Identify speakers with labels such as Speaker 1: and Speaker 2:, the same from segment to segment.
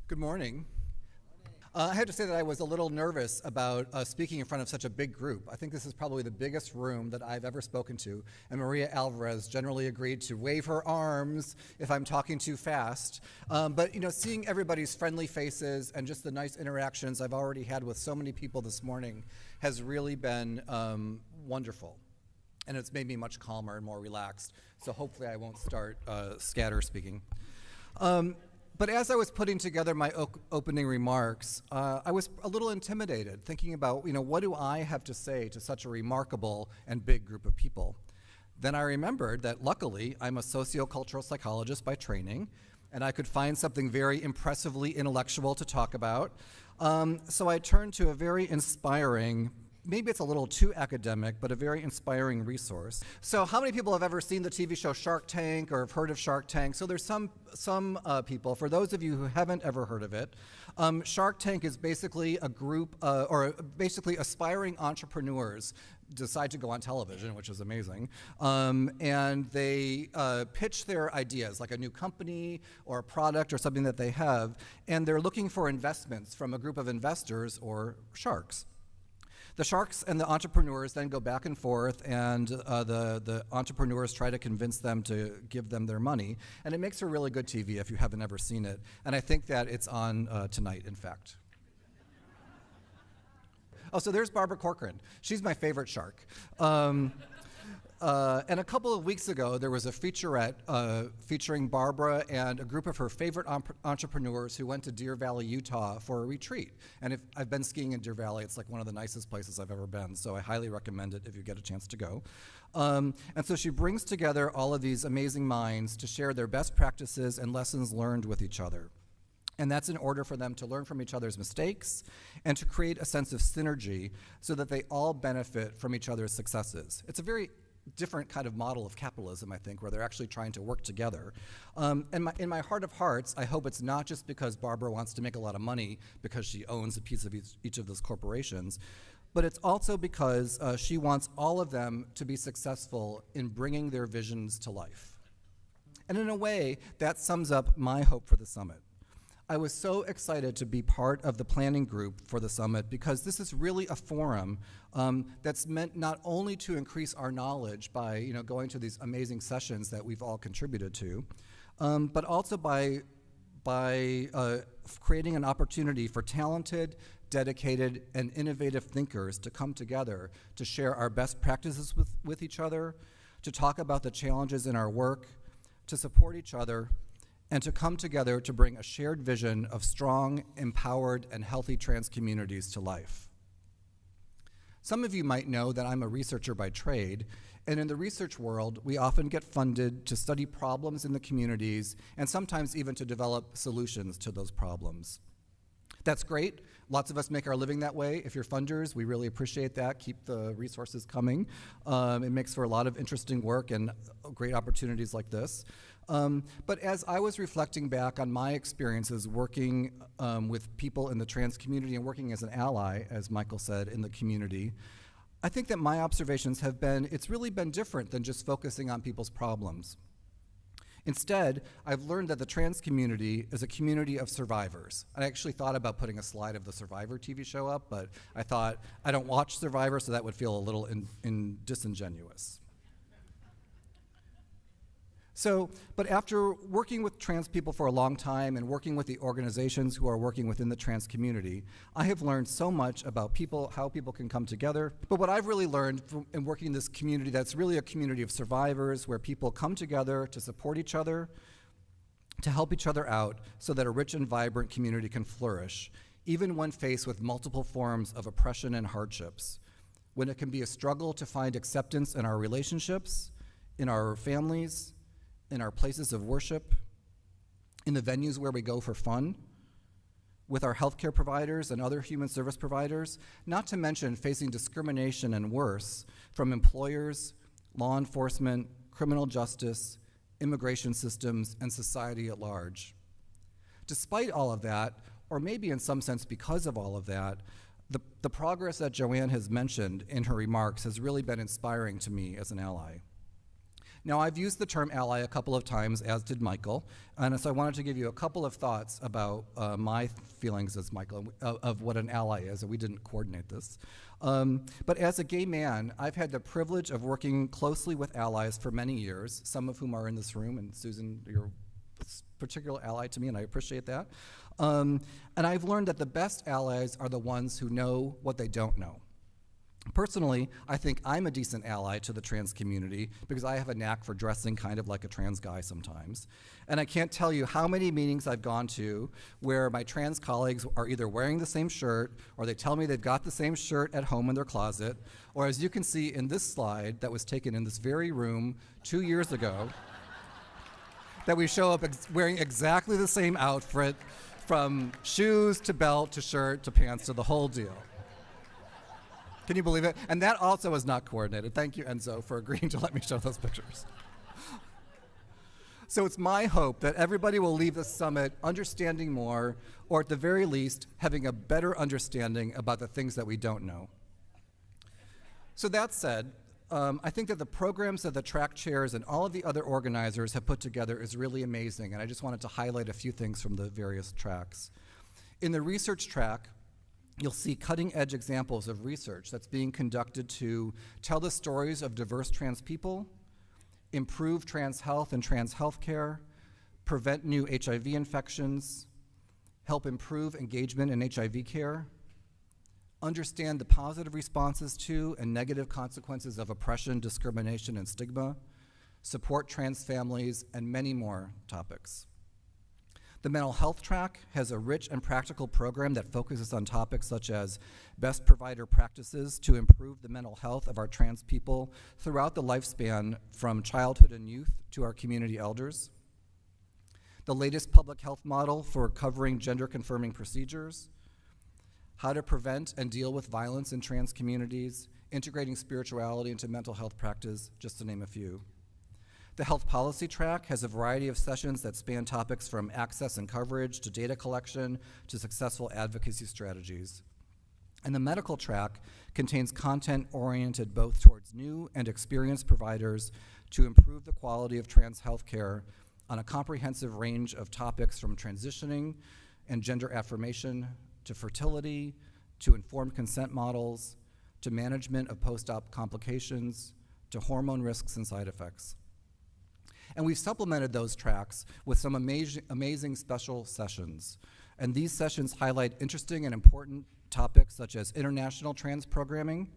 Speaker 1: Good morning. I have to say that I was a little nervous about speaking in front of such a big group. I think this is probably the biggest room that I've ever spoken to, and Maria Alvarez generally agreed to wave her arms if I'm talking too fast. But seeing everybody's friendly faces and just the nice interactions I've already had with so many people this morning has really been wonderful. And it's made me much calmer and more relaxed, so hopefully I won't start scatter speaking. But as I was putting together my opening remarks, I was a little intimidated, thinking about, what do I have to say to such a remarkable and big group of people? Then I remembered that luckily I'm a sociocultural psychologist by training, and I could find something very impressively intellectual to talk about. So I turned to a very inspiring, maybe it's a little too academic, but a very inspiring resource. So how many people have ever seen the TV show Shark Tank or have heard of Shark Tank? So there's some people. For those of you who haven't ever heard of it, Shark Tank is basically a group, or basically aspiring entrepreneurs decide to go on television, which is amazing, and they pitch their ideas, like a new company or a product or something that they have, and they're looking for investments from a group of investors or sharks. The sharks and the entrepreneurs then go back and forth, and the entrepreneurs try to convince them to give them their money. And it makes for really good TV if you haven't ever seen it. And I think that it's on tonight, in fact. Oh, so there's Barbara Corcoran. She's my favorite shark. And a couple of weeks ago, there was a featurette featuring Barbara and a group of her favorite entrepreneurs who went to Deer Valley, Utah for a retreat. And if I've been skiing in Deer Valley, it's like one of the nicest places I've ever been, so I highly recommend it if you get a chance to go. And so she brings together all of these amazing minds to share their best practices and lessons learned with each other. And that's in order for them to learn from each other's mistakes and to create a sense of synergy so that they all benefit from each other's successes. It's a very different kind of model of capitalism, I think, where they're actually trying to work together. And in my heart of hearts, I hope it's not just because Barbara wants to make a lot of money because she owns a piece of each of those corporations, but it's also because she wants all of them to be successful in bringing their visions to life. And in a way, that sums up my hope for the summit. I was so excited to be part of the planning group for the summit because this is really a forum that's meant not only to increase our knowledge by going to these amazing sessions that we've all contributed to, but also by creating an opportunity for talented, dedicated, and innovative thinkers to come together to share our best practices with each other, to talk about the challenges in our work, to support each other, and to come together to bring a shared vision of strong, empowered, and healthy trans communities to life. Some of you might know that I'm a researcher by trade, and in the research world, we often get funded to study problems in the communities and sometimes even to develop solutions to those problems. That's great. Lots of us make our living that way. If you're funders, we really appreciate that. Keep the resources coming. It makes for a lot of interesting work and great opportunities like this. But as I was reflecting back on my experiences working with people in the trans community and working as an ally, as Michael said, in the community, I think that my observations have been, it's really been different than just focusing on people's problems. Instead, I've learned that the trans community is a community of survivors. I actually thought about putting a slide of the Survivor TV show up, but I thought I don't watch Survivor, so that would feel a little disingenuous. But after working with trans people for a long time and working with the organizations who are working within the trans community, I have learned so much about people, how people can come together. But what I've really learned in working in this community, that's really a community of survivors where people come together to support each other, to help each other out so that a rich and vibrant community can flourish, even when faced with multiple forms of oppression and hardships, when it can be a struggle to find acceptance in our relationships, in our families, in our places of worship, in the venues where we go for fun, with our healthcare providers and other human service providers, not to mention facing discrimination and worse from employers, law enforcement, criminal justice, immigration systems, and society at large. Despite all of that, or maybe in some sense because of all of that, the progress that Joanne has mentioned in her remarks has really been inspiring to me as an ally. Now, I've used the term ally a couple of times, as did Michael, and so I wanted to give you a couple of thoughts about my feelings as Michael of what an ally is, and we didn't coordinate this. But as a gay man, I've had the privilege of working closely with allies for many years, some of whom are in this room, and Susan, you're a particular ally to me, and I appreciate that. And I've learned that the best allies are the ones who know what they don't know. Personally, I think I'm a decent ally to the trans community because I have a knack for dressing kind of like a trans guy sometimes. And I can't tell you how many meetings I've gone to where my trans colleagues are either wearing the same shirt, or they tell me they've got the same shirt at home in their closet, or as you can see in this slide that was taken in this very room 2 years ago, that we show up wearing exactly the same outfit, from shoes to belt to shirt to pants to the whole deal. Can you believe it? And that also is not coordinated. Thank you, Enzo, for agreeing to let me show those pictures. So it's my hope that everybody will leave the summit understanding more, or at the very least, having a better understanding about the things that we don't know. So that said, I think that the programs that the track chairs and all of the other organizers have put together is really amazing, and I just wanted to highlight a few things from the various tracks. In the research track, you'll see cutting-edge examples of research that's being conducted to tell the stories of diverse trans people, improve trans health and trans health care, prevent new HIV infections, help improve engagement in HIV care, understand the positive responses to and negative consequences of oppression, discrimination, and stigma, support trans families, and many more topics. The mental health track has a rich and practical program that focuses on topics such as best provider practices to improve the mental health of our trans people throughout the lifespan, from childhood and youth to our community elders. The latest public health model for covering gender-confirming procedures, how to prevent and deal with violence in trans communities, integrating spirituality into mental health practice, just to name a few. The health policy track has a variety of sessions that span topics from access and coverage to data collection to successful advocacy strategies. And the medical track contains content oriented both towards new and experienced providers to improve the quality of trans healthcare on a comprehensive range of topics, from transitioning and gender affirmation to fertility to informed consent models to management of post-op complications to hormone risks and side effects. And we've supplemented those tracks with some amazing special sessions. And these sessions highlight interesting and important topics such as international trans programming,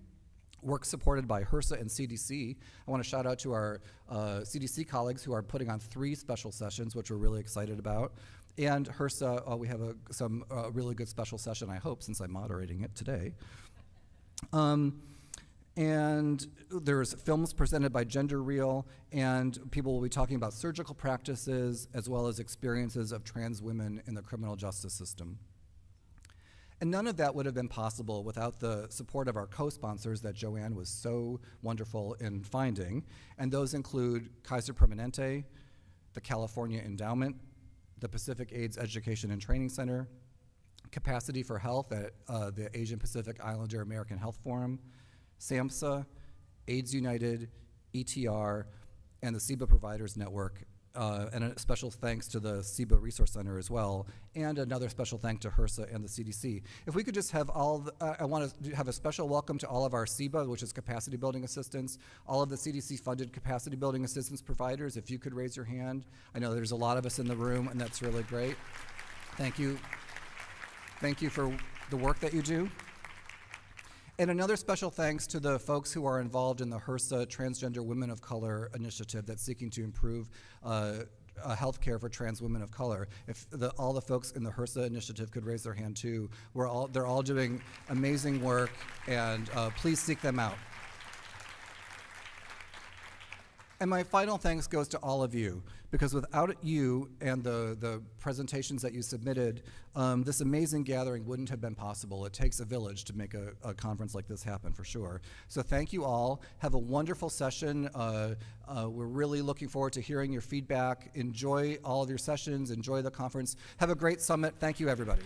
Speaker 1: work supported by HRSA and CDC. I want to shout out to our CDC colleagues who are putting on 3 special sessions, which we're really excited about. And HRSA, we have some really good special session, I hope, since I'm moderating it today. And there's films presented by Gender Reel, and people will be talking about surgical practices as well as experiences of trans women in the criminal justice system. And none of that would have been possible without the support of our co-sponsors that Joanne was so wonderful in finding, and those include Kaiser Permanente, the California Endowment, the Pacific AIDS Education and Training Center, Capacity for Health at the Asian Pacific Islander American Health Forum, SAMHSA, AIDS United, ETR, and the CIBA Providers Network, and a special thanks to the CIBA Resource Center as well, and another special thank to HRSA and the CDC. If we could just have I want to have a special welcome to all of our CIBA, which is Capacity Building Assistance, all of the CDC-funded Capacity Building Assistance providers. If you could raise your hand. I know there's a lot of us in the room, and that's really great. Thank you. Thank you for the work that you do. And another special thanks to the folks who are involved in the HRSA Transgender Women of Color initiative that's seeking to improve health care for trans women of color. If all the folks in the HRSA initiative could raise their hand too, they're all doing amazing work, and please seek them out. And my final thanks goes to all of you, because without you and the presentations that you submitted, this amazing gathering wouldn't have been possible. It takes a village to make a conference like this happen, for sure. So thank you all. Have a wonderful session. We're really looking forward to hearing your feedback. Enjoy all of your sessions. Enjoy the conference. Have a great summit. Thank you, everybody.